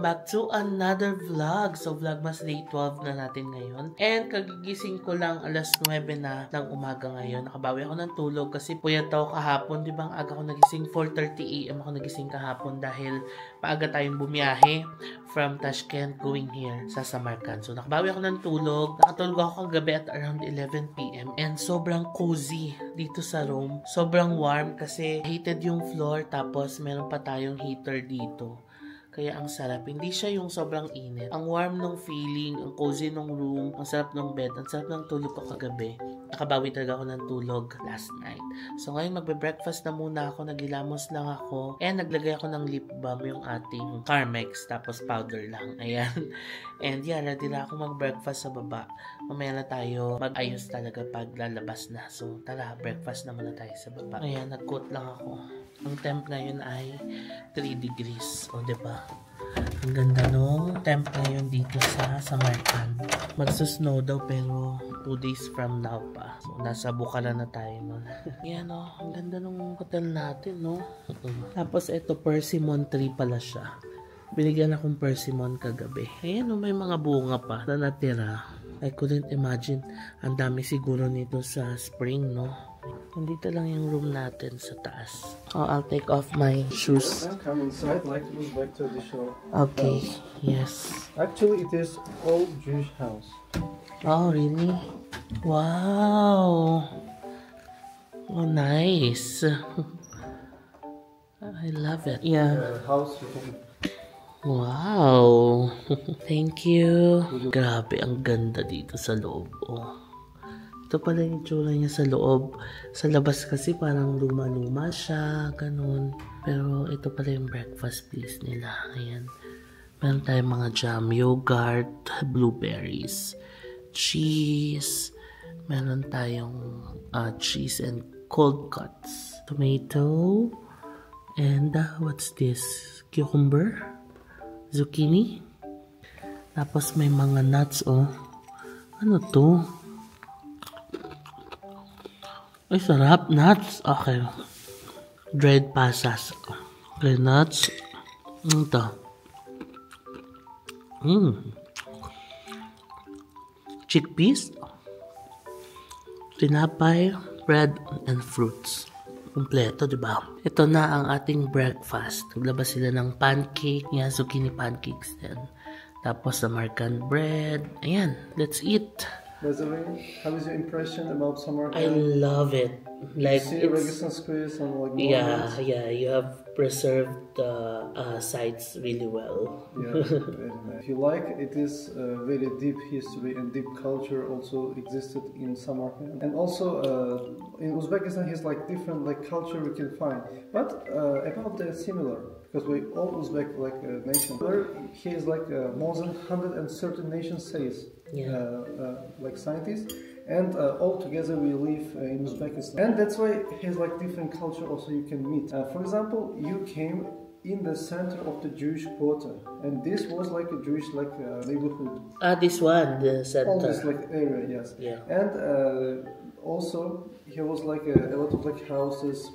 back to another vlog. So, Vlogmas Day 12 na natin ngayon. And kagigising ko lang alas 9 na ng umaga ngayon. Nakabawi ako ng tulog kasi puyat ako kahapon. Di ba ang aga ko nagising? 4:30 AM ako nagising kahapon dahil maaga tayong bumiyahe from Tashkent going here sa Samarkand. So, nakabawi ako ng tulog. Nakatulog ako kagabi at around 11 PM. And sobrang cozy dito sa room. Sobrang warm kasi heated yung floor tapos meron pa tayong heater dito. Kaya ang sarap. Hindi siya yung sobrang init. Ang warm ng feeling, ang cozy ng room, ang sarap ng bed, ang sarap ng tulog ko kagabi. Nakabawi talaga ako ng tulog last night. So ngayon magbe-breakfast na muna ako, nagilamos lang ako, and naglagay ako ng lip balm, yung ating Carmex, tapos powder lang. Ayan. And yeah, ready na ako mag-breakfast sa baba. Mamaya na tayo mag-ayos talaga pag lalabas na. So tara, breakfast na muna tayo sa baba. Ayan, nag-coat lang ako. Ang temp ngayon ay 3 degrees. O, diba? Ang ganda nung temp ngayon dito sa Samarkand. Magsusnow daw pero 2 days from now pa. So, nasa Bukala na tayo nun. Yan o. Ang ganda nung hotel natin, no? Tapos, ito, persimmon tree pala siya. Binigyan akong persimmon kagabi. Ayan o, may mga bunga pa na natira. I couldn't imagine. Ang dami siguro nito sa spring, no? Nandito lang yung room natin sa taas. Oh, I'll take off my shoes. Come inside, like Uzbek traditional. Okay, house. Yes. Actually, it is old Jewish house. Oh, really? Wow. Oh, nice. I love it. Yeah. House you can... Wow. Thank you. Grabe, ang ganda dito sa loob. Oh. Ito pala yung tsura niya sa loob. Sa labas kasi parang luma-luma siya, ganun. Pero ito pala yung breakfast place nila. Ayan. Meron tayong mga jam, yogurt, blueberries, cheese. Meron tayong cheese and cold cuts. Tomato. And what's this? Cucumber? Zucchini? Tapos may mga nuts, oh. Ano to? Ay, sarap. Nuts. Okay. Dried pasas. Okay, nuts. Ito. Chickpeas. Tinapay, bread, and fruits. Kompleto, diba? Ito na ang ating breakfast. Naglabas sila ng pancake. Yan, zucchini pancakes din. Tapos, Samarkand bread. Ayan, let's eat. By the way, how is your impression about Samarkand? I love it. Like, you see Registan Square and like yeah, you have preserved the sites really well. Yeah, if you like, it is very deep history and deep culture also existed in Samarkand. And also in Uzbekistan, he's like different like culture we can find. But about the similar, because we all Uzbek like nation. Where he is like more than 130 nations says. Yeah. Like scientists, and all together we live in Uzbekistan, and that's why he's like different culture also you can meet. For example, you came in the center of the Jewish quarter, and this was like a Jewish like neighborhood. This one, the center. All this like area, yes. Yeah. And also here was like a lot of like houses,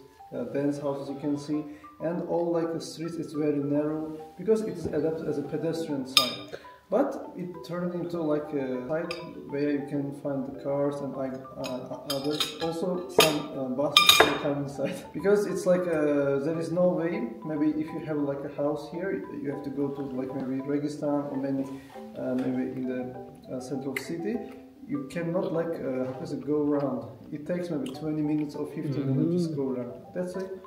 dense houses you can see, and all like the streets is very narrow because it is adapted as a pedestrian sign. But it turned into like a site where you can find the cars and others. Also some buses will come inside. Because it's like there is no way, maybe if you have like a house here, you have to go to like maybe Registan or maybe in the center of city. You cannot like go around. It takes maybe 20 minutes or 15 minutes to go around. That's it.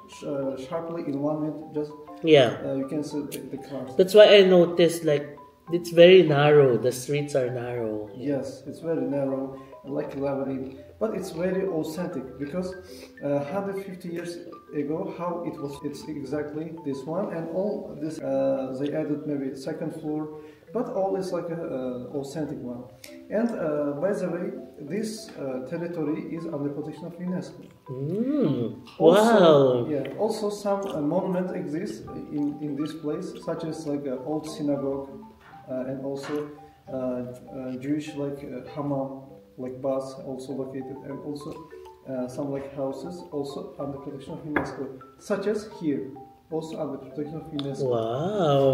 Sharply in 1 minute, just you can see the cars. That's why I noticed like it's very narrow. The streets are narrow. Yes, it's very narrow, like a labyrinth. But it's very authentic because 150 years ago, how it was, it's exactly this one, and all this they added maybe second floor, but all is like a authentic one. And by the way, this territory is under protection of UNESCO. Wow! Yeah. Also, some monument exists in this place, such as like an old synagogue. And also Jewish like hammam, like baths also located, and also some like houses also under protection of UNESCO, such as here. also under protection of UNESCO. Wow!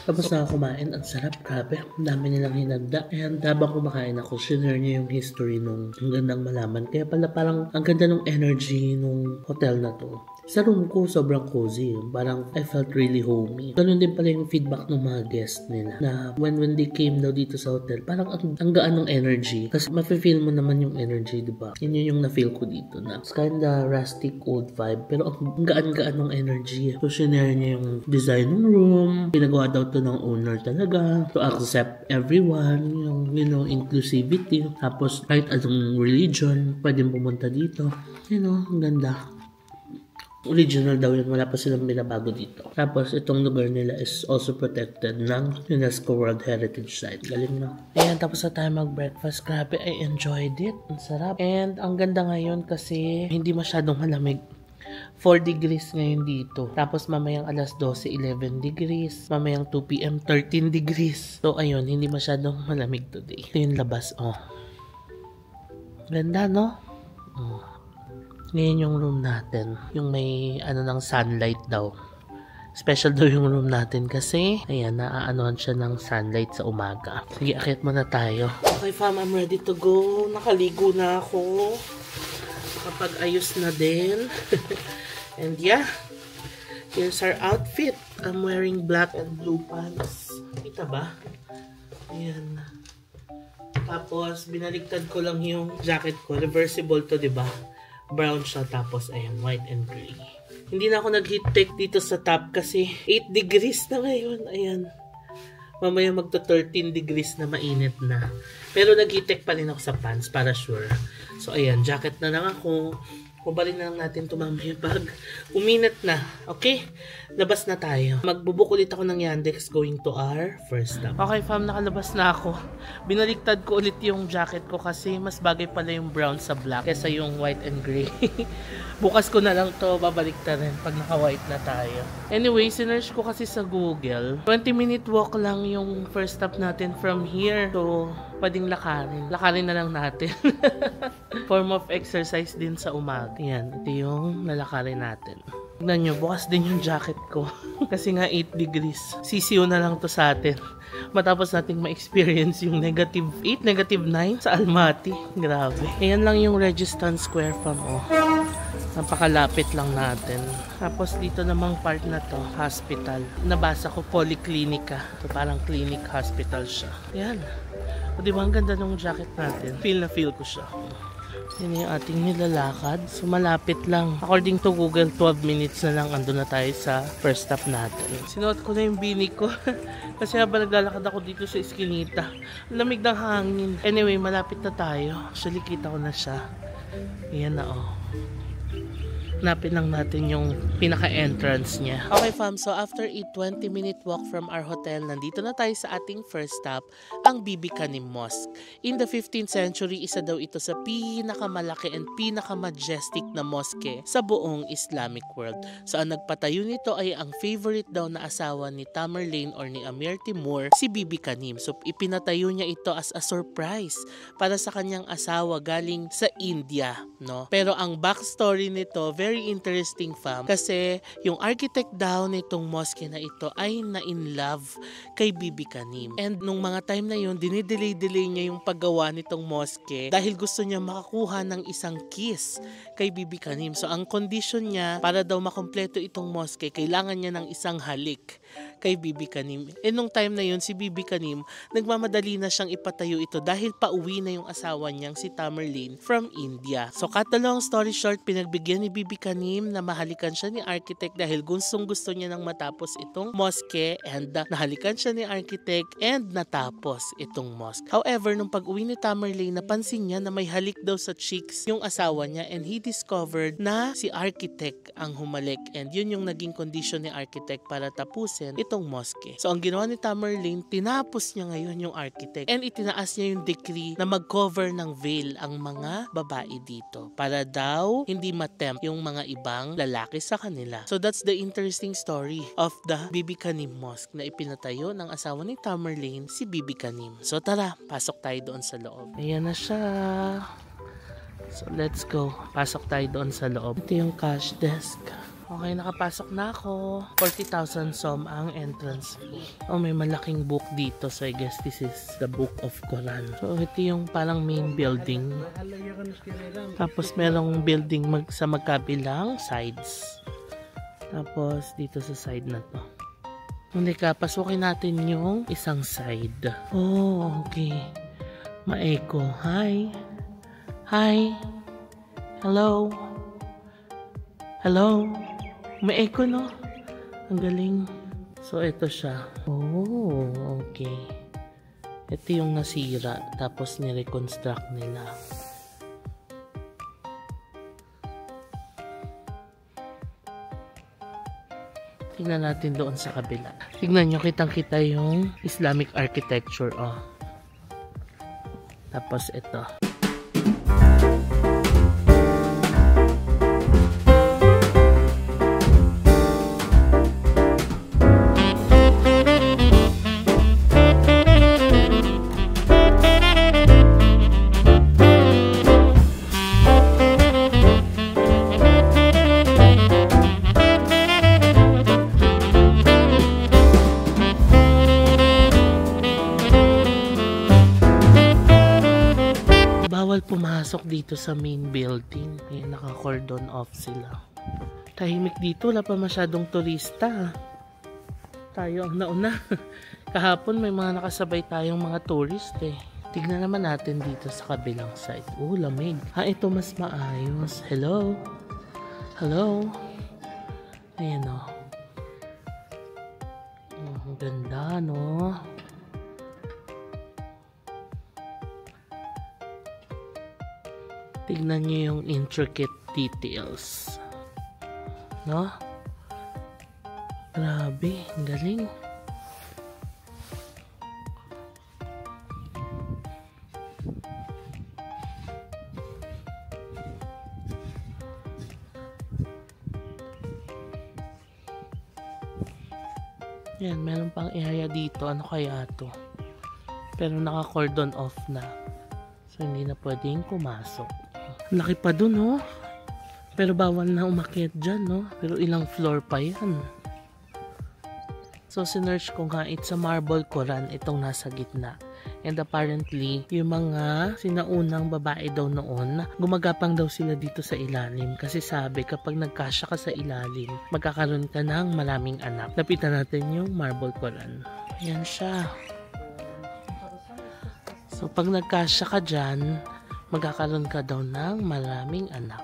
Tapos na ako kumain. Ang sarap, grabe. Ang dami nilang hinanda. And habang kumakain ako, sinare niya yung history nung ang gandang malaman. Kaya pala parang ang ganda ng energy nung hotel na to. Sa room ko, sobrang cozy. Parang I felt really homey. Ganun din pala yung feedback ng mga guests nila. Na when they came daw dito sa hotel, parang ang gaan ng energy. Kasi mafe-feel mo naman yung energy, di ba? Yun yung na-feel ko dito na it's kinda rustic old vibe. Pero ang gaan-gaan ng energy. So, sinare niya yung design ng room. Pinagawa daw to ng owner talaga. To accept everyone. Yung, inclusivity. Tapos, kahit anong religion, pwedeng pumunta dito. Ang ganda. Original daw yun, wala pa silang binabago dito. Tapos, itong lugar nila is also protected ng UNESCO World Heritage Site. Galing na. Ayan, tapos na tayo mag-breakfast. Grabe, I enjoyed it. Ang sarap. And, ang ganda ngayon kasi hindi masyadong malamig. 4 degrees ngayon dito. Tapos, mamayang alas 12, 11 degrees. Mamayang 2 p.m., 13 degrees. So, ayun, hindi masyadong malamig today. Ito yung labas, oh. Ganda, no? Oh. Ngayon yung room natin. Yung may ng sunlight daw. Special daw yung room natin kasi ayan, naaanohan siya ng sunlight sa umaga. Sige, akit muna tayo. Okay fam, I'm ready to go. Nakaligo na ako. Nakapag-ayos na din. And yeah, here's our outfit. I'm wearing black and blue pants. Kita ba? Ayan. Tapos, binaligtad ko lang yung jacket ko. Reversible to, diba? Brown siya, tapos ayan, white and gray. Hindi na ako nag-heat tech dito sa top kasi 8 degrees na ngayon. Ayan. Mamaya magto 13 degrees na mainit na. Pero nag-heat tech pa rin ako sa pants para sure. So ayan, jacket na lang ako. Kubalin na lang natin ito mamaya pag uminit na. Okay? Labas na tayo. Magbubuk ulit ako ng Yandex going to our first stop. Okay fam, nakalabas na ako. Binaliktad ko ulit yung jacket ko kasi mas bagay pala yung brown sa black kesa yung white and gray. Bukas ko na lang to babaliktad rin pag naka-white na tayo. Anyway, sinearch ko kasi sa Google. 20-minute walk lang yung first stop natin from here. So, pwedeng lakarin. Lakarin na lang natin. Form of exercise din sa umaga. Yan, ito yung lalakarin natin. Tignan nyo, bukas din yung jacket ko. Kasi nga 8 degrees. Sisiyo na lang to sa atin. Matapos nating ma-experience yung negative 8, negative 9 sa Almaty. Grabe. Ayan lang yung Registance Square fam. Oh. Napakalapit lang natin. Tapos dito namang part na to, hospital. Nabasa ko Polyclinica. So parang clinic hospital siya. Ayan. O diba ang ganda ng jacket natin? Feel na feel ko siya. Yan yung ating nilalakad. So malapit lang. According to Google, 12 minutes na lang ando na tayo sa first stop natin. Sinuot ko na yung bini ko. Kasi habang naglalakad ako dito sa Eskinita, lamig ng hangin. Anyway, malapit na tayo. Actually, kita ko na siya. Yan na oh. Hanapin lang natin yung pinaka-entrance niya. Okay fam, so after a 20-minute walk from our hotel, nandito na tayo sa ating first stop, ang Bibi Kanim Mosque. In the 15th century, isa daw ito sa pinakamalaki and pinaka-majestic na mosque sa buong Islamic world. So ang nagpatayo nito ay ang favorite daw na asawa ni Tamerlane or ni Amir Timur, si Bibi Kanim. So ipinatayo niya ito as a surprise para sa kanyang asawa galing sa India, no? Pero ang backstory nito, very interesting fam, kasi yung architect daw nitong mosque na ito ay na-in love kay Bibi Kanim. And nung mga time na yun, dinidelay-delay niya yung paggawa nitong mosque dahil gusto niya makakuha ng isang kiss kay Bibi Kanim. So ang condition niya para daw makompleto itong mosque, kailangan niya ng isang halik kay Bibi Kanim. And nung time na yun, si Bibi Kanim, nagmamadali na siyang ipatayo ito dahil pauwi na yung asawa niyang si Tamerlane from India. So cut the long story short, pinagbigyan ni Bibi Kanim na mahalikan siya ni architect dahil gustong-gusto niya nang matapos itong mosque, and nahalikan siya ni architect and natapos itong mosque. However, nung pag-uwi ni Tamerlane, napansin niya na may halik daw sa cheeks yung asawa niya, and he discovered na si architect ang humalik, and yun yung naging condition ni architect para tapusin itong mosque. So ang ginawa ni Tamerlane, tinapos niya ngayon yung architect and itinaas niya yung decree na mag-cover ng veil ang mga babae dito para daw hindi matempt yung mga ibang lalaki sa kanila. So that's the interesting story of the Bibi Kanim Mosque na ipinatayo ng asawa ni Tamerlane, si Bibi Kanim. So tara, pasok tayo doon sa loob. Ayan na siya. So let's go. Pasok tayo doon sa loob. Ito yung cash desk. Okay, nakapasok na ako. 40,000 som ang entrance fee. Oh, may malaking book dito. So, I guess this is the Book of Quran. So, ito yung parang main building. Tapos, merong building sa magkabilang sides. Tapos, dito sa side na to. Hindi ka, pasukin natin yung isang side. Oh, okay. Ma-echo. Hi. Hi. Hello. Hello. May echo, no? Ang galing. So, ito siya. Oh, okay. Ito yung nasira. Tapos, nireconstruct nila. Tingnan natin doon sa kabila. Tingnan nyo, kitang-kita yung Islamic architecture, oh. Tapos, ito. Bawal pumasok dito sa main building. Ayan, naka-cordon off sila. Tahimik dito, wala pa masyadong turista. Tayo ang nauna. Kahapon may mga nakasabay tayong mga tourist eh. Tignan naman natin dito sa kabilang side. Oh, lamig. Ito mas maayos. Hello? Hello? Ayan o. Ang ganda, no? Tignan nyo yung intricate details. No? Grabe, ang galing. Yan, meron pang area dito. Ano kaya to? Pero naka-cordon off na. So, hindi na pwedeng pumasok. Laki pa dun, no? Pero bawal na umakyat dyan, no? Pero ilang floor pa yan. So, sinearch ko nga, it's a marble Quran, itong nasa gitna. And apparently, yung mga sinaunang babae daw noon, gumagapang daw sila dito sa ilalim. Kasi sabi, kapag nagkasya ka sa ilalim, magkakaroon ka ng maraming anak. Lapitan natin yung marble Quran. Ayan siya. So, pag nagkasya ka dyan, magkakaroon ka daw ng maraming anak.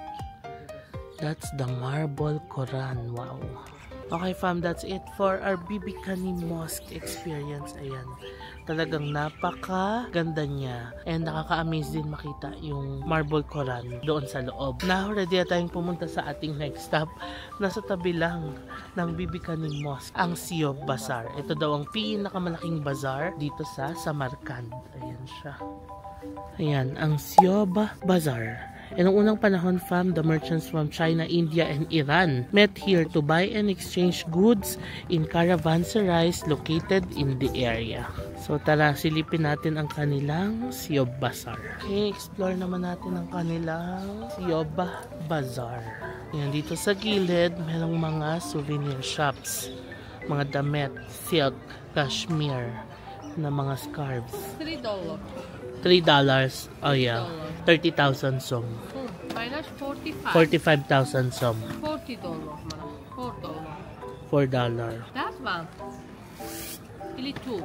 That's the marble Quran. Wow. Okay fam, that's it for our Bibi Kani Mosque experience. Ayan. Talagang napaka ganda niya. And nakaka-amaze din makita yung marble Quran doon sa loob. Now, ready na tayong pumunta sa ating next stop. Nasa tabi lang ng Bibi Kani Mosque, ang Siob Bazaar. Ito daw ang pinakamalaking bazaar dito sa Samarkand. Ayan siya. Ayan, ang Siob Bazaar. E noong unang panahon, fam, the merchants from China, India, and Iran met here to buy and exchange goods in caravanserais located in the area. So tara, silipin natin ang kanilang Siob Bazaar. Okay, explore naman natin ang kanilang Siob Bazaar. Ayan, dito sa gilid, merong mga souvenir shops. Mga damit, silk, cashmere, na mga scarves. $3. $3. Oh yeah. 30,000 som. Minus 45. 45,000 som. $40. $4. $4. That one. Really too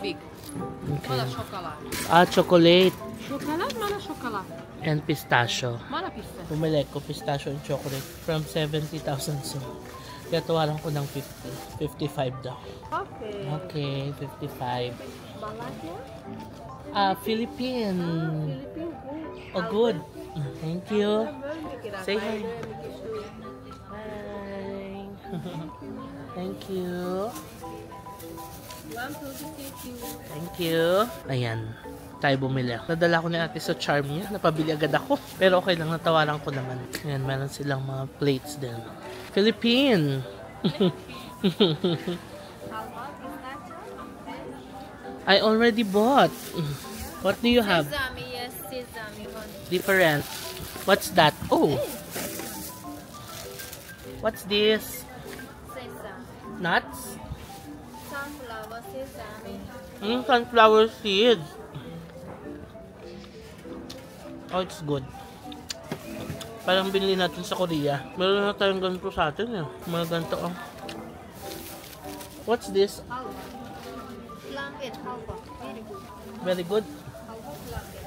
big. Okay. Mana chocolate. Chocolate. Chocolate, mana chocolate. And pistachio. Mana pistachio. Bumili ko pistachio and chocolate from 70,000 som. Kaya tawaran ko ng 50. 55 daw. Okay. Okay, 55. Malaysia? Philippine. Philippine. Oh, good. Thank you. Say hi. Hi. Thank you. Thank you. Ayan. Tayo bumili. Nadala ko ni ate sa charm niya. Napabili agad ako. Pero okay lang, natawaran ko naman. Ayan, meron silang mga plates din. Philippine. I already bought. What do you have? Sesame, yes, sesame. Different. What's that? Oh. What's this? Sesame. Nuts? Sunflower sesame. Sunflower seeds. Oh, it's good. Parang binili natin sa Korea. Meron na tayong ganito sa atin eh. Mga ganito oh. What's this? Halwa. Flambe halwa. Very good. Very good. Halwa flambe.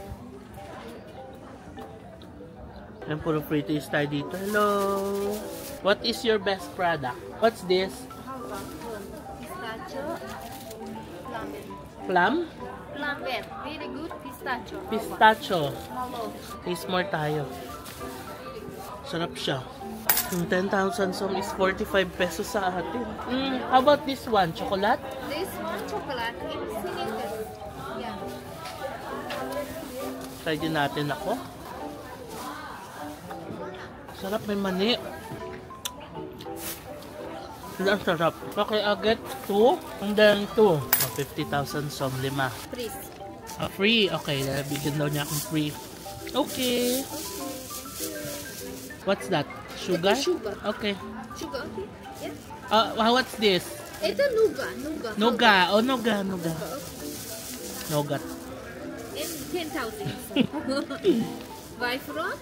Ayan, puro free taste tayo dito. Hello! What is your best product? What's this? Halwa. Pistachio. Flambe. Plum? Flambe. Very good pistachio. Pistachio. Halwa. Taste more tayo. Sarap siya. Yung 10,000 som is 45 pesos sa atin. How about this one? Chocolate? This one chocolate insulated. Yeah. Try din natin ako. Sarap, may mani. Ang sarap. Okay, I'll get 2 and then 2. Oh, 50,000 som, 5. Please. Free. Okay, bigyan daw niya akong free. Okay. What's that? Sugar? It's sugar. Okay. Sugar, okay? Yes. What's this? Ito nuga. Nuga. Nuga. Oh, nuga. Okay. Nougat. And 10,000. Why from?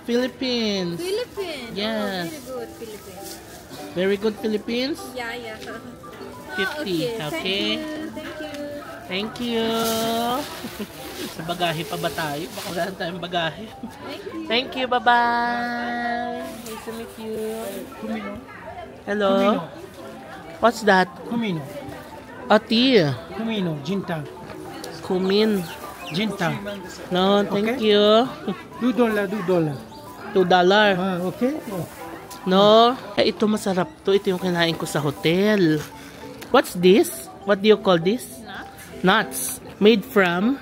Philippines. Philippines. Yes. Oh, very good Philippines. Very good Philippines. Yeah, yeah. 50. Ah, Okay. Thank you. Thank you. Sa bagahe pa ba tayo? Baka wala na tayong bagahe. Thank you. Thank you. Bye-bye. Nice to meet you. Kumino. Hello. What's that? Kumino. Ati. Kumino. Jinta. Kumin. Jinta. No, thank Okay. you. $2. $2. Ah, okay. Oh. No. Ito masarap to. Ito yung kinain ko sa hotel. What's this? What do you call this? Nuts. Made from?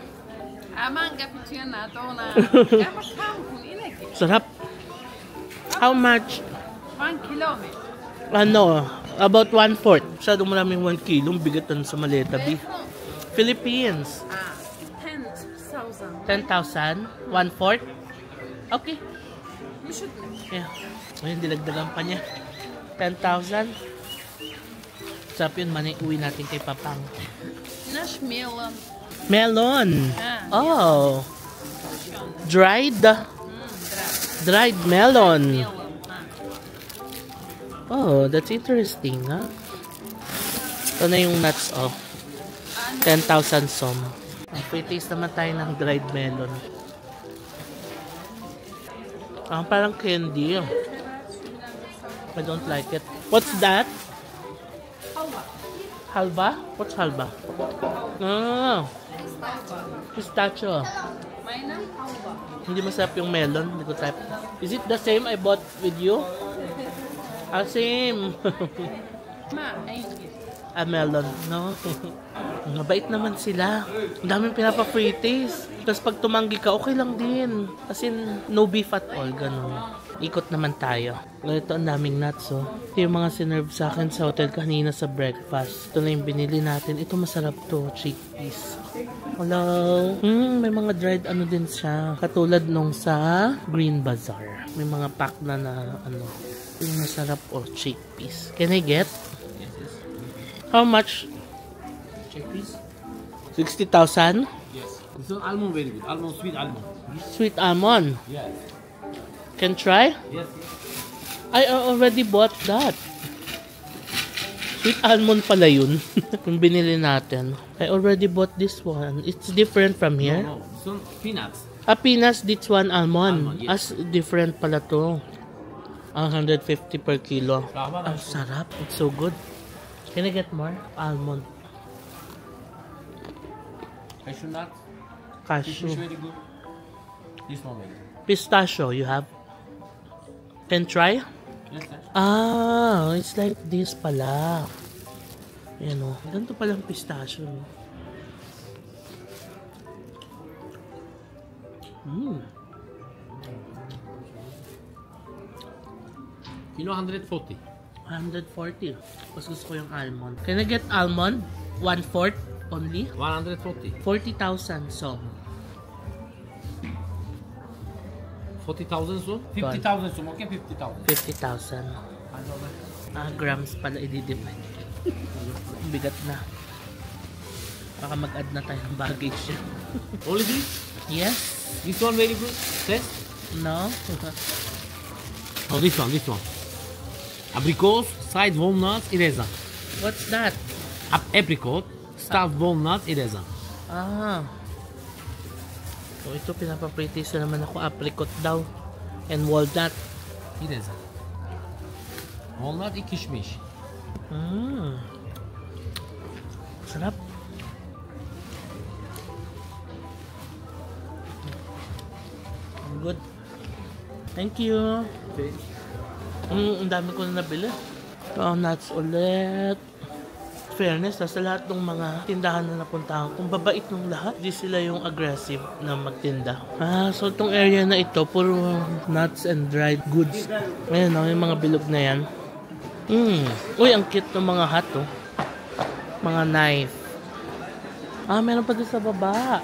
Sarap. How much? 1 kilometer. Ano? About 1/4. Masyadong maraming 1 kilo. Bigatan sa maleta. Philippines. 10,000. 10,000? 1/4? Okay. You should. Yeah. Ayun, dilagdagan pa niya. 10,000. Sarap yun, mani. Uwi natin kay Papang. Nash melon. Melon. Oh. Dried. Dried melon. Oh, that's interesting, ha? Ito na yung nuts, oh. 10,000 som. Free taste naman tayo ng dried melon. Parang candy. I don't like it. What's that? Halva? What's halva? Ah, pistachio. Hindi masarap yung melon. Hindi ko type. Is it the same I bought with you? Ah, same. A melon, no? Mabait naman sila. Ang daming pinapa-free taste. Tapos pag tumanggi ka, okay lang din. As in, no beef at all, ganun. Ikot naman tayo. Ito ang daming nuts, oh. Ito yung mga sinerve sa akin sa hotel kanina sa breakfast. Ito na yung binili natin. Ito masarap to, chickpeas. Hello. May mga dried ano din siya. Katulad nung sa Green Bazaar. May mga pack na ano. Yung masarap, oh, chickpeas. Can I get? How much? Chickpeas? 60,000? Yes. This is almond very good. Almond, sweet almond. Sweet almond. Yes. Can try? Yes. I already bought that. Sweet almond pala yun. Yung binili natin. I already bought this one. It's different from here. No, this one peanuts. Peanuts, this one almond. Almond, yes. Different pala to. 150 per kilo. Tama. Ang sarap. It's so good. Can I get more? Almond. Cashew nuts. Cashew. Fish very good. This one very good. Pistachio, you have? Can try? Yes, sir. Ah, it's like this pala. Ayan o. Ganito palang pistachio. Kilo 140. 140. Mas gusto ko yung almond. Can I get almond? 1/4 only? 140. 40,000 som. 40,000 soon? 50,000 soon, okay? 50,000. 50,000. Grams pala i-divide. Bigat na. Baka mag-add na tayo ng baggage niya. Only this? Yes. This one very good. Test? No? Oh, this one. Apricots, side walnuts, eraser. What's that? Apricot, stuffed walnuts, eraser. So ito pinapapractice na naman ako. Apricot daw. And walnut. Eraser. Walnut i kishmish. Sarap. Good. Thank you. Okay. Ang dami ko na nabili. Nuts ulit. Fairness, sa lahat ng mga tindahan na napuntahan, kung babait ng lahat, di sila yung aggressive na magtinda. So itong area na ito, puro nuts and dried goods. Ayan, yung mga bilog na yan. Uy, ang cute ng mga hat, oh. Mga knife. Meron pa doon sa baba.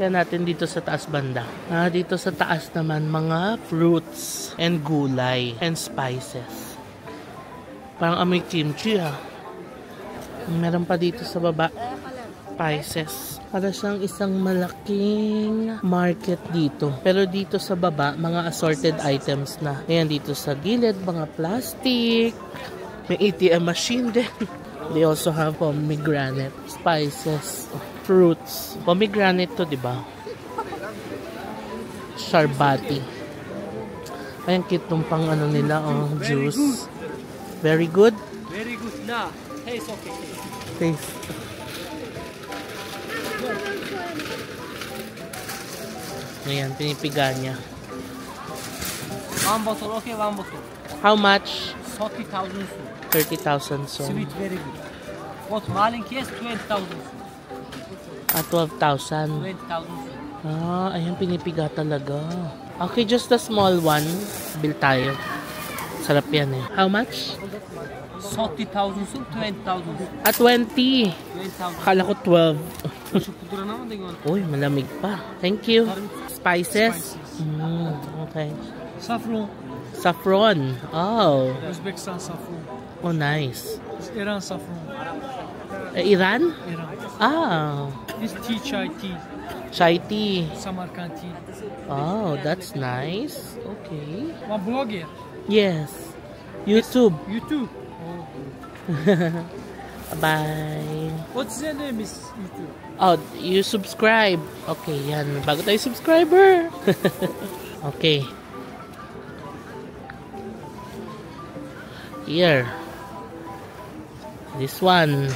Kaya natin dito sa taas banda. Dito sa taas naman, mga fruits and gulay and spices. Parang amoy kimchi, ha. Meron pa dito sa baba, spices. Para siyang isang malaking market dito. Pero dito sa baba, mga assorted items na. Ayan, dito sa gilid, mga plastic. May ATM machine din. They also have pomegranate, spices, fruits. Pomegranate to, di ba? Sharbati. Ayan, cute nung pang ano nila, juice. Very good? Very good. Nah, taste okay. Taste. Ayan, pinipiga niya. One bottle, okay, one bottle. How much? 40,000 soon. 30,000 so. Sweet, very good. What, malinki is 20,000 soon. 12,000. 20,000 soon. Ayan, pinipiga talaga. Okay, just a small one. Bill tayo. Sarap yan eh. How much? 40,000 soon, 20,000 soon. 20. 20,000. Akala ko 12. Pudra naman din yun. Uy, malamig pa. Thank you. Spices? Okay. Saffron. Saffron. Oh. Uzbekistan saffron. Oh, nice. Iran saffron. Iran? Iran. This tea, chai tea. Chai tea. Samarkand tea. Oh, that's nice. Okay. One blogger. Yes. YouTube. YouTube. Bye. What's the name is YouTube? Oh, you subscribe. Okay, yan. Bago tayo subscriber. Okay. Here. This one.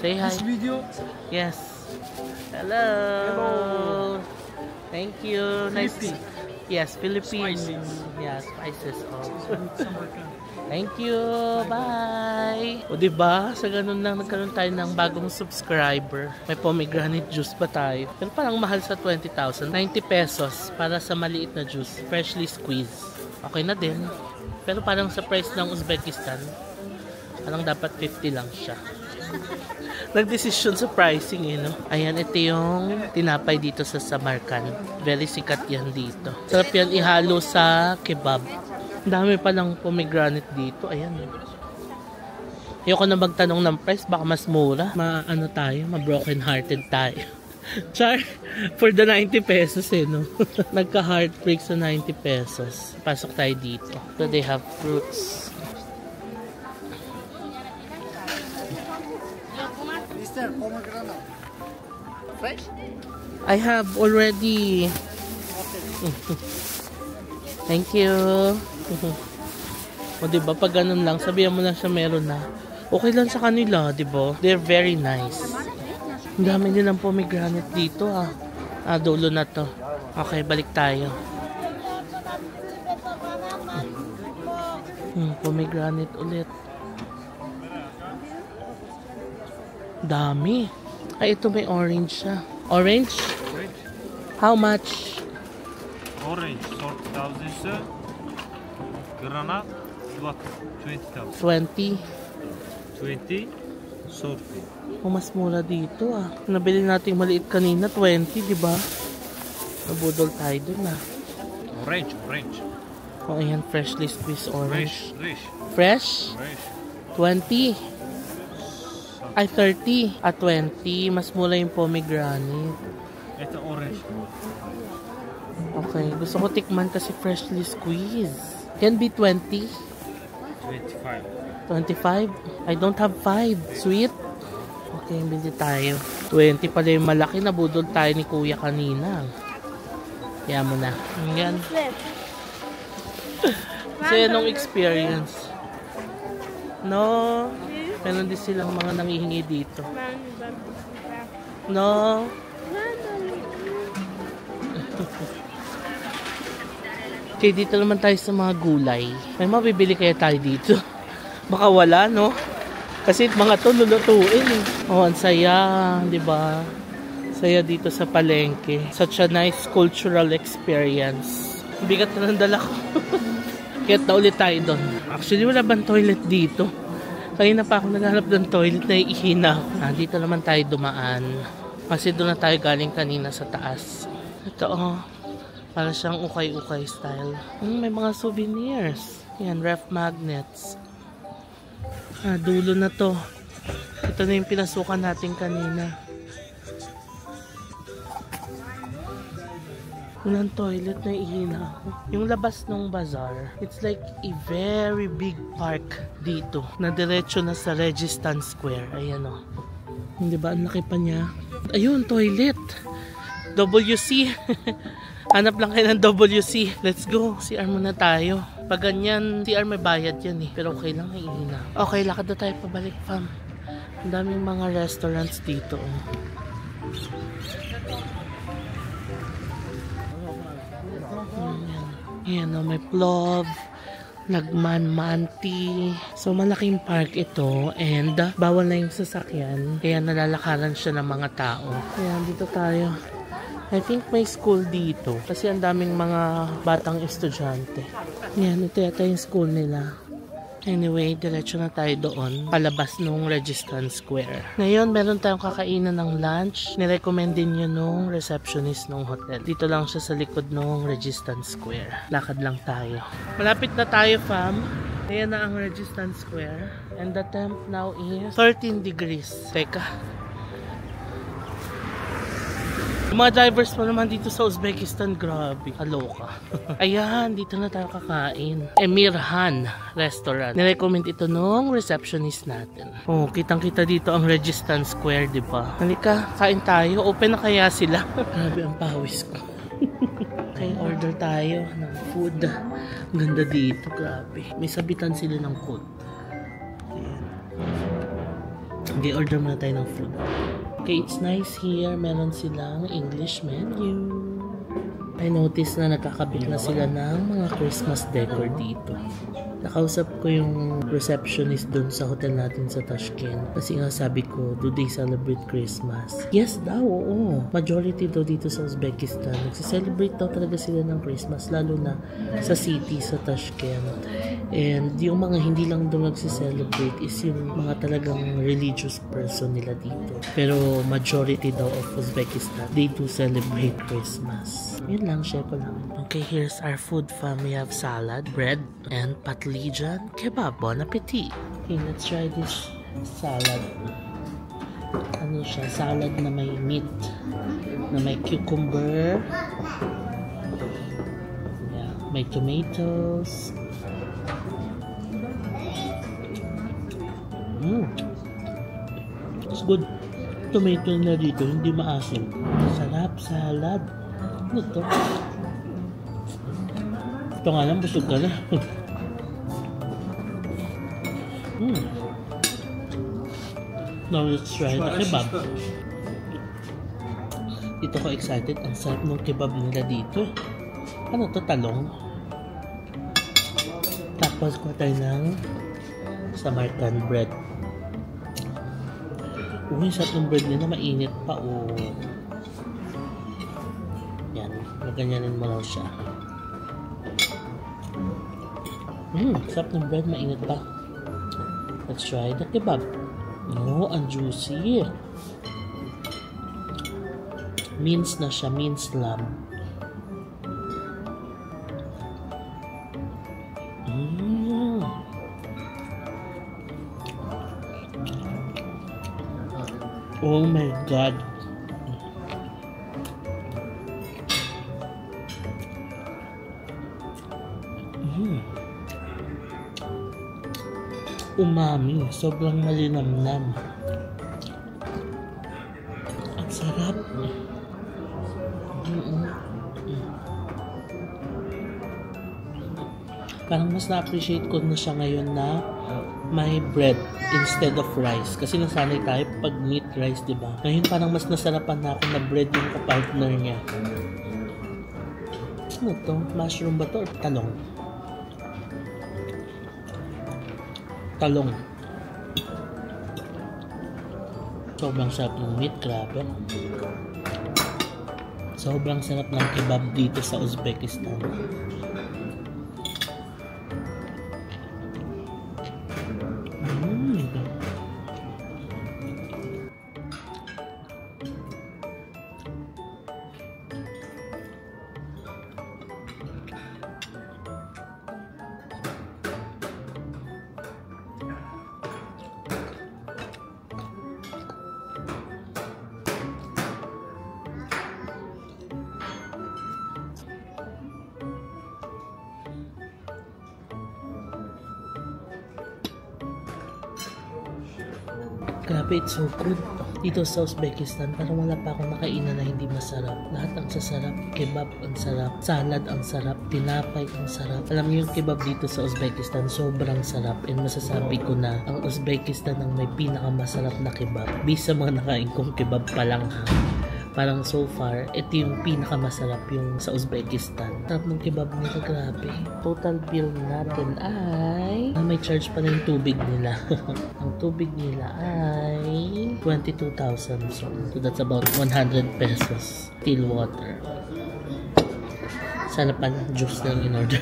Say hi. This video. Yes. Hello. Thank you. Nice. Yes, Philippines. Spices. Yeah, spices. Oh. Samarkand. Thank you. Bye. O diba, sa ganun lang nagkaroon tayo ng bagong subscriber. May pomegranate juice pa tayo. Pero parang mahal sa 20,000. 90 pesos para sa maliit na juice. Freshly squeezed. Okay na din. Pero parang sa price ng Uzbekistan, parang dapat 50 lang siya. Nagdesisyon sa pricing eh, no? Ayan, ito yung tinapay dito sa Samarkand. Very sikat yan dito. Sarap yan ihalo sa kebab. Dami palang pomegranate dito. Ayan. Ayoko na magtanong ng price. Baka mas mura. Maano tayo? Ma-broken hearted tayo. Char, for the 90 pesos eh, no? Nagka-heartbreak sa 90 pesos. Pasok tayo dito. So they have fruits. Mr. Pomegranate. Fresh? I have already. Thank you. O diba, pag ganun lang, sabihan mo lang siya meron na. Okay lang sa kanila, diba? They're very nice. Ang dami din ng pomegranate dito, ah. Dulo na to. Okay, balik tayo. Pomegranate ulit. Dami. Ay, ito may orange siya. Orange? How much? Orange 40,000, granat 20,000. 20. 20, 40. Oh, mas mura dito ah. Nabili natin maliit kanina, 20, di ba? Nabudol tayo dun ah. Orange. Oh, ayan, freshly squeezed orange. Fresh. Fresh? 20. Ay, 30. At 20. Mas mura yung pomegranate. Ito orange. Okay, gusto ko tikman kasi freshly squeezed. Can be 20. 25. 25? I don't have 5. Sweet? Okay, bili tayo. 20 pala yung malaki. Nabudol tayo ni kuya kanina. Kaya mo na. Ayan. So, anong experience? No? Meron din silang mga nangihingi dito. No? Okay, dito naman tayo sa mga gulay. May mabibili kaya tayo dito? Baka wala, no? Kasi mga to lulutuin. Oh, ang saya, di ba? Saya dito sa palengke. Such a nice cultural experience. Bigat na ng dala ko. Kaya na ulit tayo doon. Actually, wala bang toilet dito? Kanina pa ako naghanap ng toilet na ihina. Dito naman tayo dumaan. Kasi doon na tayo galing kanina sa taas. Ito, oh. Para siyang ukay-ukay style. May mga souvenirs. Yan, ref magnets. Dulo na to. Ito na yung pinasukan natin kanina. Walang toilet na ihina ako. Yung labas ng bazaar, it's like a very big park dito. Na diretso na sa Registan Square. Ayan o. Hindi ba? Ang laki pa niya. Ayun, toilet. WC. Hanap lang kayo ng WC. Let's go. CR muna tayo. Pag ganyan, CR may bayad yan eh. Pero okay lang, ihina. Okay, lakad na tayo pabalik, fam. Ang daming mga restaurants dito. Ayan, may Plov, Lagman, Manti. So, malaking park ito. And, bawal na yung sasakyan. Kaya nalalakaran siya ng mga tao. Ayan, dito tayo. I think may school dito. Kasi ang daming mga batang estudyante. Ayan, ito yata yung school nila. Anyway, diretso na tayo doon. Palabas nung Registan Square. Ngayon, meron tayong kakainan ng lunch. Nirecommend din yun nung receptionist nung hotel. Dito lang siya sa likod nung Registan Square. Lakad lang tayo. Malapit na tayo, fam. Ayan na ang Registan Square. And the temp now is 13 degrees. Teka. Yung mga drivers pa naman dito sa Uzbekistan, grabe, kaloka. Ayan, dito na tayo kakain. Emirhan Restaurant. Nirecommend ito nung receptionist natin. Oh, kitang-kita dito ang Registan Square, di ba? Halika, kain tayo. Open na kaya sila? Grabe ang pawis ko. Okay, order tayo ng food. Ganda dito, grabe. May sabitan sila ng food. Ayan. Okay, order muna tayo ng food. Okay, it's nice here. Meron silang English menu. I noticed na nakakabit na sila ng mga Christmas decor dito. Nakausap ko yung receptionist dun sa hotel natin sa Tashkent. Kasi nga sabi ko, do they celebrate Christmas? Yes daw, oo. Majority daw dito sa Uzbekistan. Nagsiselebrate daw talaga sila ng Christmas. Lalo na sa city, sa Tashkent. And yung mga hindi lang daw nagsiselebrate is yung mga talagang religious person nila dito. Pero majority daw of Uzbekistan, they do celebrate Christmas. Yun lang, share ko lang. Okay, here's our food fam. We have salad, bread, and patlijan kebab. Bon appetit! Okay, let's try this salad. Ano siya? Salad na may meat. Na may cucumber. Yeah, may tomatoes. It's good. Tomato na dito, hindi maasim. Sarap, salad. Ano to? Ito nga lang, busog ka na. Now let's try the kebab. Dito ko excited. Ang sarap ng kebab nila dito. Ano to? Talong. Tapos ko tayo ng Samarkand bread. Yung sarap ng bread nila, mainit pa. Yan. Maganyanin mo lang siya. Sarap ng bread, mainit pa. Let's try the kebab. Oh, ang juicy. Mince na siya, minced lamb. Oh my God. Umami, sobrang malinamnam. Ang sarap. Parang mas na-appreciate ko na siya ngayon na may bread instead of rice. Kasi nasanay tayo pag meat rice, diba? Ngayon parang mas nasarapan na ako na bread yung kapartner niya. Ano to? Mushroom ba to or talong? Talong. Sobrang sarap ng meat, grabe. Sobrang sarap ng kebab dito sa Uzbekistan. Grabe, it's so good. Dito sa Uzbekistan, parang wala pa akong nakainan na hindi masarap. Lahat ang sasarap. Kebab ang sarap. Salad ang sarap. Tinapay ang sarap. Alam niyo yung kebab dito sa Uzbekistan, sobrang sarap. And masasabi ko na, ang Uzbekistan ang may pinakamasarap na kebab. Bisa mga nakain kong kebab pa lang ha. Parang so far, ito yung pinakamasarap yung sa Uzbekistan. Sarap ng kebab nila, grabe. Total bill natin ay... may charge pa na yung tubig nila. Ang tubig nila ay 22,000. So that's about 100 pesos. Still water. Sana pa juice lang in order.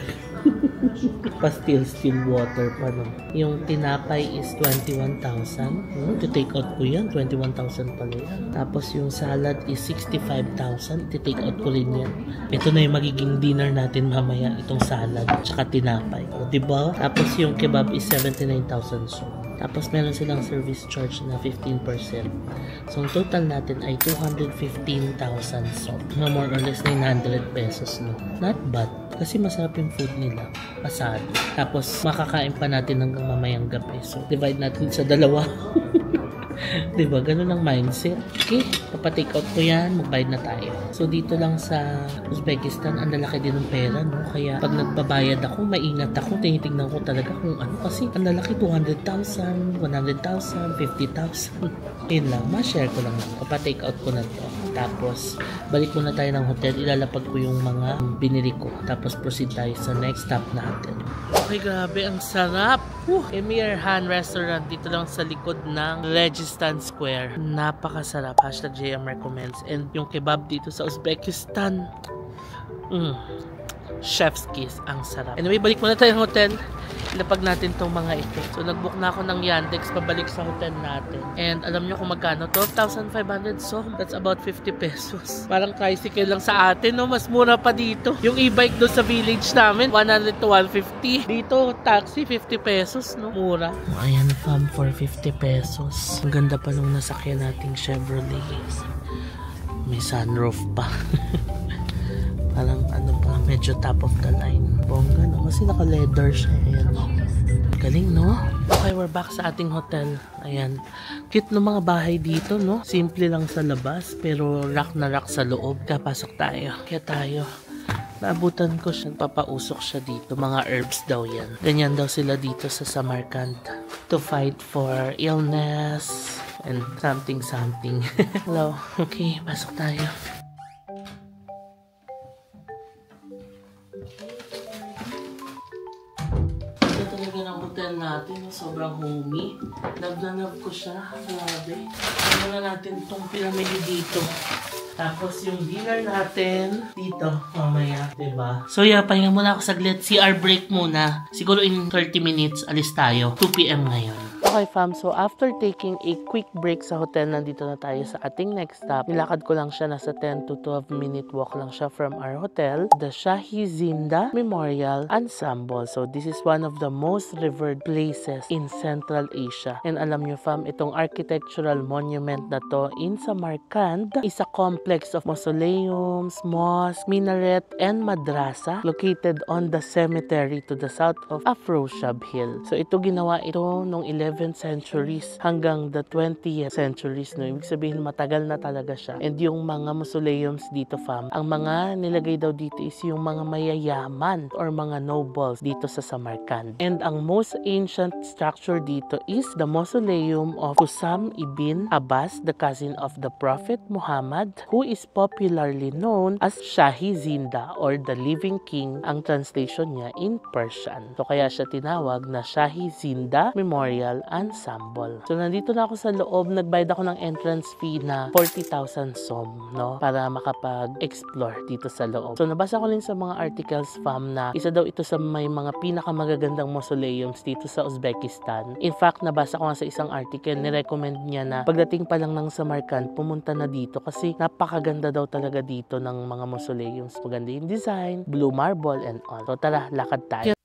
Still water pa no. Yung tinapay is 21,000. To-take out ko yan. 21,000 pala yan. Tapos yung salad is 65,000. To-take out ko rin yan. Ito na yung magiging dinner natin mamaya. Itong salad. Tsaka tinapay. O, diba? Tapos yung kebab is 79,000. So, tapos meron silang service charge na 15%. So, ang total natin ay 215,000. So, more or less 900 pesos. No? Not bad. Kasi masarap yung food nila. Pasado. Tapos, makakain pa natin hanggang mamayang gabi. So, divide natin sa dalawa. Diba? Ganun ang mindset. Okay. Papatake out ko yan. Magbayad na tayo. So, dito lang sa Uzbekistan, ang lalaki din ng pera, no? Kaya, pag nagbabayad ako, maingat ako. Tinitignan ko talaga kung ano. Kasi, ang lalaki, 200,000, 100,000, 50,000. Yun lang. Ma-share ko lang. Papatake out ko na to. Tapos, balik muna tayo ng hotel. Ilalapag ko yung mga binili ko. Tapos, proceed tayo sa next stop natin. Okay, grabe. Ang sarap. Emir Han Restaurant. Dito lang sa likod ng Legistan Square. Napakasarap. #JM recommends. And yung kebab dito sa Uzbekistan. Chef's kiss. Ang sarap. Anyway, balik muna tayo ng hotel. Ilapag natin tong mga ito. So, nagbook na ako ng Yandex pabalik sa hotel natin. And alam nyo kung magkano? 12,500. So, that's about 50 pesos. Parang tricycle lang sa atin, no? Mas mura pa dito. Yung e-bike doon sa village namin, 100 to 150. Dito, taxi, 50 pesos, no? Mura. Ayan, fam, for 50 pesos. Ang ganda pa nung nasakyan nating Chevrolet. May sunroof pa. Parang ano pa, medyo top of the line. Bongga, no? Kasi naka-leather siya. Ayan. Galing, no? Okay, we're back sa ating hotel. Ayan. Cute ng mga bahay dito, no? Simple lang sa labas, pero rock na rock sa loob. Kapasok tayo. Kaya tayo. Naabutan ko siya. Papausok siya dito. Mga herbs daw yan. Ganyan daw sila dito sa Samarkand. To fight for illness and something. Hello. Okay, pasok tayo. Natin, sobrang homey. Love na love ko siya. Grabe. Ano na natin itong pyramid dito. Tapos yung dinner natin dito mamaya, diba? So yeah, pahinga muna ako saglit. CR break muna. Siguro in 30 minutes, alis tayo. 2 PM ngayon. Okay fam, so after taking a quick break sa hotel, nandito na tayo sa ating next stop. Nilakad ko lang siya, nasa 10 to 12 minute walk lang siya from our hotel, the Shahi Zinda Memorial Ensemble. So this is one of the most revered places in Central Asia. And alam nyo fam, itong architectural monument na to in Samarkand is a complex of mausoleums, mosque, minaret, and madrasa located on the cemetery to the south of Afroshab Hill. So ito ginawa ito noong 11th centuries hanggang the 20th centuries. No? Ibig sabihin matagal na talaga siya. And yung mga mausoleums dito fam, ang mga nilagay daw dito is yung mga mayayaman or mga nobles dito sa Samarkand. And ang most ancient structure dito is the mausoleum of Qusam ibn Abbas, the cousin of the Prophet Muhammad, who is popularly known as Shahi Zinda or the Living King, ang translation niya in Persian. So kaya siya tinawag na Shahi Zinda Memorial Ensemble. So nandito na ako sa loob, nagbayad ako ng entrance fee na 40,000 som, no? Para makapag-explore dito sa loob. So nabasa ko rin sa mga articles fam na isa daw ito sa may mga pinakamagagandang mausoleums dito sa Uzbekistan. In fact, nabasa ko nga sa isang article, nirecommend niya na pagdating pa lang ng Samarkand, pumunta na dito kasi napakaganda daw talaga dito ng mga mausoleums. Maganda yung design, blue marble and all. So tara, lakad tayo.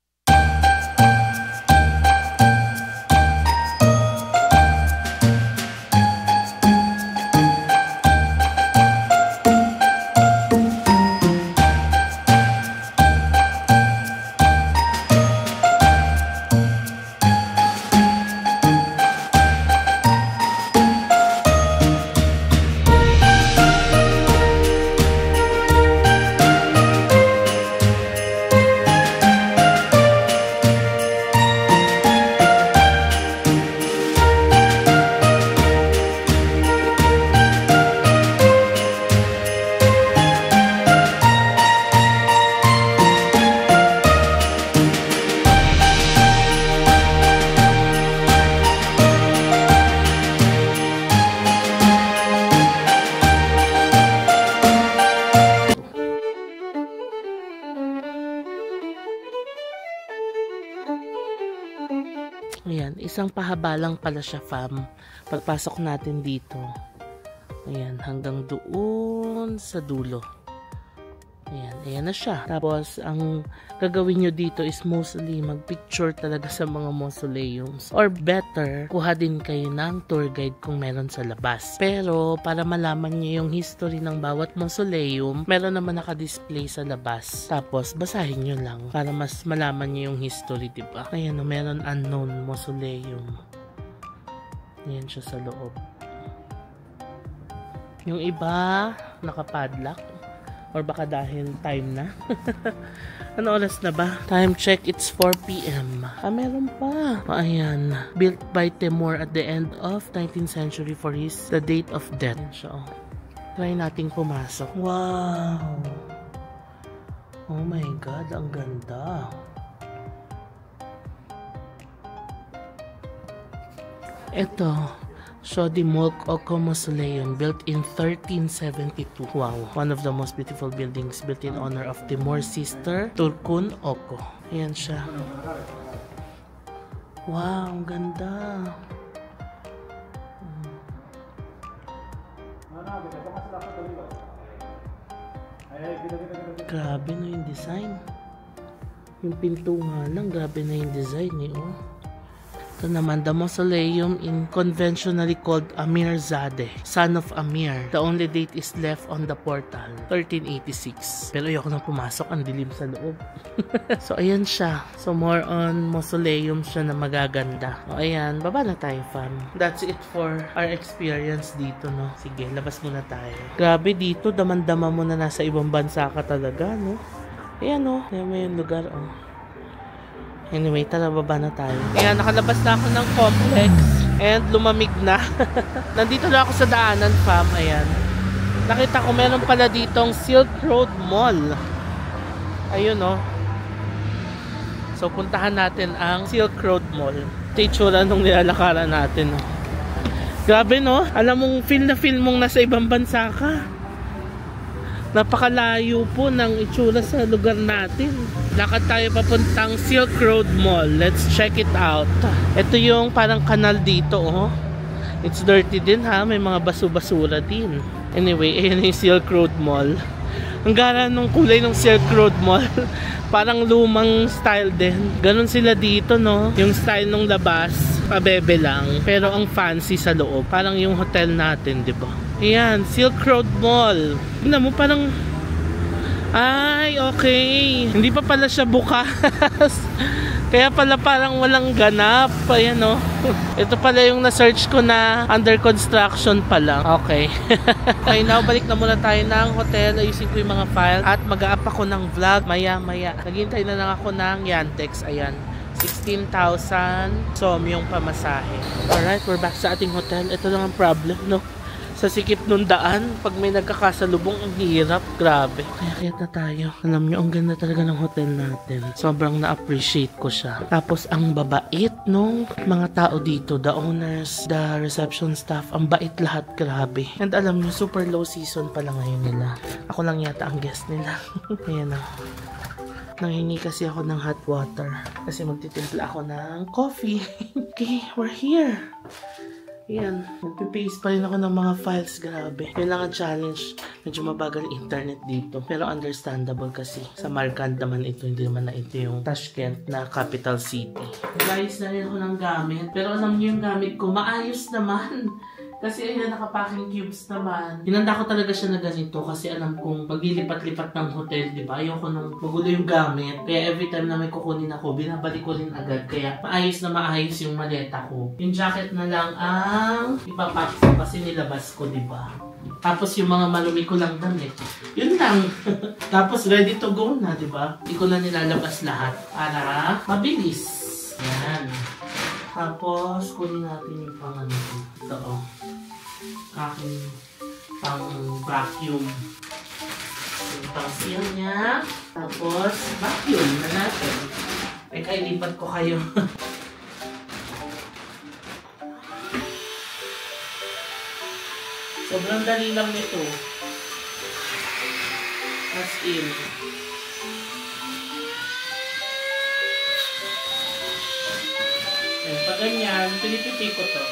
Ayan, isang pahaba lang pala siya fam. Pagpasok natin dito, ayan, hanggang doon sa dulo. Ayan, ayan na siya. Tapos, ang gagawin nyo dito is mostly mag-picture talaga sa mga mausoleums. Or better, kuha din kayo ng tour guide kung meron sa labas. Pero, para malaman nyo yung history ng bawat mausoleum, meron naman naka-display sa labas. Tapos, basahin nyo lang para mas malaman nyo yung history, diba? Ayan, meron unknown mausoleum. Ayan siya sa loob. Yung iba, nakapadlock. Or baka dahil time na. Ano oras na ba? Time check, it's 4 p.m. Ah, meron pa. Ayan. Built by Timur at the end of 19th century for the date of death. Ayan siya, oh. Try nating pumasok. Wow! Oh my God, ang ganda. Ito. Shodi Mulk Oko Mausoleum, built in 1372. Wow, one of the most beautiful buildings built in honor of Timur's sister, Turkun Oko. Ayan siya. Wow, ang ganda. Grabe na yung design. Yung pinto nga lang, grabe na yung design eh, oh. Ito naman, the mausoleum in conventionally called Amirzadeh, son of Amir. The only date is left on the portal, 1386. Pero ayoko nang pumasok, ang dilim sa loob. So, ayan siya. So, more on mausoleum siya na magaganda. O, ayan, baba na tayo, fam. That's it for our experience dito, no? Sige, labas muna tayo. Grabe dito, daman-dama mo na nasa ibang bansa ka talaga, no? Ayan, no? Ayan mo yung lugar, oh. Anyway, tara, baba na tayo. Ayan, nakalabas na ako ng complex and lumamig na. Nandito na ako sa daanan, fam. Ayan. Nakita ko meron pala ditong Silk Road Mall. Ayun, oh. So, puntahan natin ang Silk Road Mall. Ito yung tsura nung nilalakaran natin, oh. Grabe, no? Alam mong feel na feel mong nasa ibang bansa ka. Napakalayo po ng itsura sa lugar natin. Lakad tayo papuntang Silk Road Mall. Let's check it out. Ito yung parang kanal dito, oh. It's dirty din ha, may mga basu-basura din. Anyway, ayan yung Silk Road Mall. Ang gara nung kulay ng Silk Road Mall. Parang lumang style din. Ganon sila dito, no? Yung style nung labas, pabebe lang. Pero ang fancy sa loob. Parang yung hotel natin, di ba? Ayan, Silk Road Mall. Tignan mo, parang... Ay, okay. Hindi pa pala siya bukas. Kaya pala parang walang ganap. Ayan, no? Ito pala yung na-search ko na under construction pa lang. Okay. Okay, now balik na muna tayo ng hotel. Ayusin ko yung mga file. At mag-a-up ako ng vlog maya-maya. Naghintay na lang ako ng Yantex. Ayan. 16,000 som yung pamasahe. Alright, we're back sa ating hotel. Ito lang ang problem, no? Sa sikip nung daan, pag may nagkakasalubong, ang hirap. Grabe. Kaya na tayo. Alam nyo, ang ganda talaga ng hotel natin. Sobrang na-appreciate ko siya. Tapos, ang babait nung mga tao dito. The owners, the reception staff. Ang bait lahat. Grabe. And alam nyo, super low season pala ngayon nila. Ako lang yata ang guest nila. Ayan na. Nanghingi kasi ako ng hot water. Kasi magtitimpla ako ng coffee. Okay, we're here. Ayan, nagpipaste pa rin ako ng mga files, grabe. Yun lang ang challenge. Medyo mabagal internet dito. Pero understandable kasi sa Markand naman ito, hindi naman na ito yung Tashkent na capital city. Guys, na rin ako ng gamit. Pero alam niyo yung gamit ko, maayos naman. Kasi ayan, nakapaking cubes naman. Hinanda ko talaga siya na ganito kasi alam kong paglilipat-lipat ng hotel, di ba? Ayoko nung magulo yung gamit. Kaya every time na may kukunin ako, binabalik ko rin agad. Kaya maayos na maayos yung maleta ko. Yung jacket na lang ang ipapack ko kasi nilabas ko, di ba? Tapos yung mga malumi ko lang damit. Yun lang. Tapos ready to go na, di ba? Hindi ko na nilalabas lahat para mabilis. Yan. Tapos, kunin natin yung pang ano ito, oh. Aking pang vacuum. Yung pang seal niya. Tapos, vacuum na natin. Ay, kailipat ko kayo. Sobrang dali lang nito. As in. Pag ganyan, pinipipi ko to.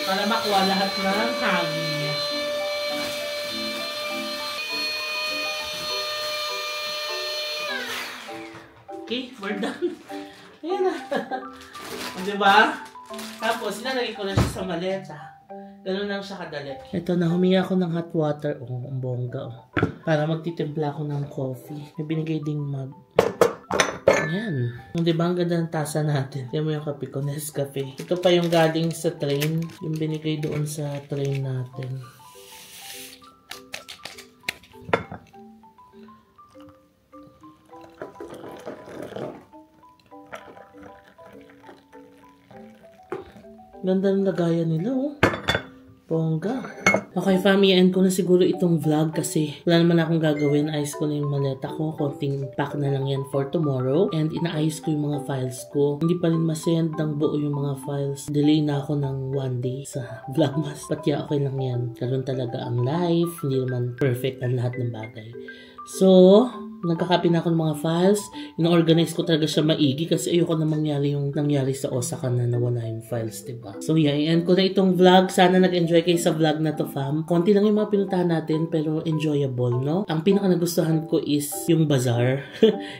Para makuha lahat ng hangin niya. Okay, we're done. Ayan na. Diba? Tapos, ilalagay ko na siya sa maleta. Ganun lang siya kadali. Ito na, humingi ako ng hot water. Oh, ang bongga. Oh. Para magtitimpla ako ng coffee. May binigay ding mug. Ayan. Di ba ang ganda ng tasa natin? Yan mo yung kape ko, Nescafe. Ito pa yung galing sa train. Yung binigay doon sa train natin. Ganda ng lagayan nila, oh. Bongga. Okay, family, end ko na siguro itong vlog kasi wala naman akong gagawin. Ayos ko na yung maleta ko. Konting pack na lang yan for tomorrow. And inaayos ko yung mga files ko. Hindi pa rin masend ng buo yung mga files. Delay na ako ng 1 day sa Vlogmas. But yeah, okay lang yan. Karoon talaga ang life. Hindi naman perfect ang lahat ng bagay. So, nagkakopy na ako ng mga files. Ino-organize ko talaga siya maigi kasi ayoko na mangyari yung nangyari sa Osaka na nawala yung files, diba? So yeah, i-end ko na itong vlog. Sana nag-enjoy kayo sa vlog na to, fam. Konti lang yung mga pinuntahan natin pero enjoyable, no? Ang pinaka nagustuhan ko is yung bazaar.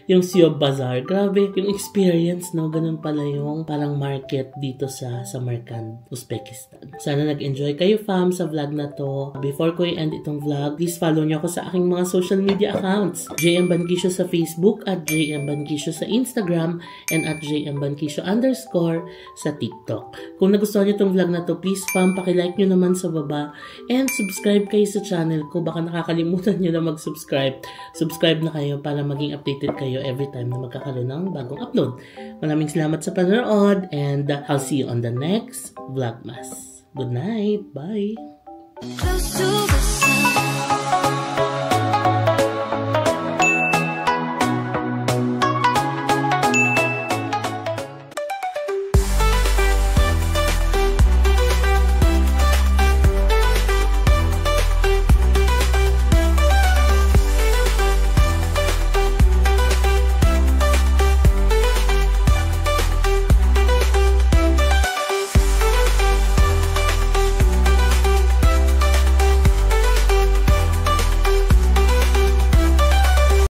Yung Siob Bazaar. Grabe, yung experience, no? Ganun pala yung parang market dito sa Samarkand, Uzbekistan. Sana nag-enjoy kayo, fam, sa vlog na to. Before ko i-end itong vlog, please follow nyo ako sa aking mga social media accounts. JM Banquisio sa Facebook, at JM Banquisio sa Instagram, and at JM Banquisio _ sa TikTok. Kung nagustuhan nyo itong vlog na to, please fam, pakilike nyo naman sa baba and subscribe kayo sa channel ko. Baka nakakalimutan nyo na mag-subscribe. Subscribe na kayo para maging updated kayo every time na magkakaroon ng bagong upload. Maraming salamat sa panonood and I'll see you on the next Vlogmas. Good night. Bye!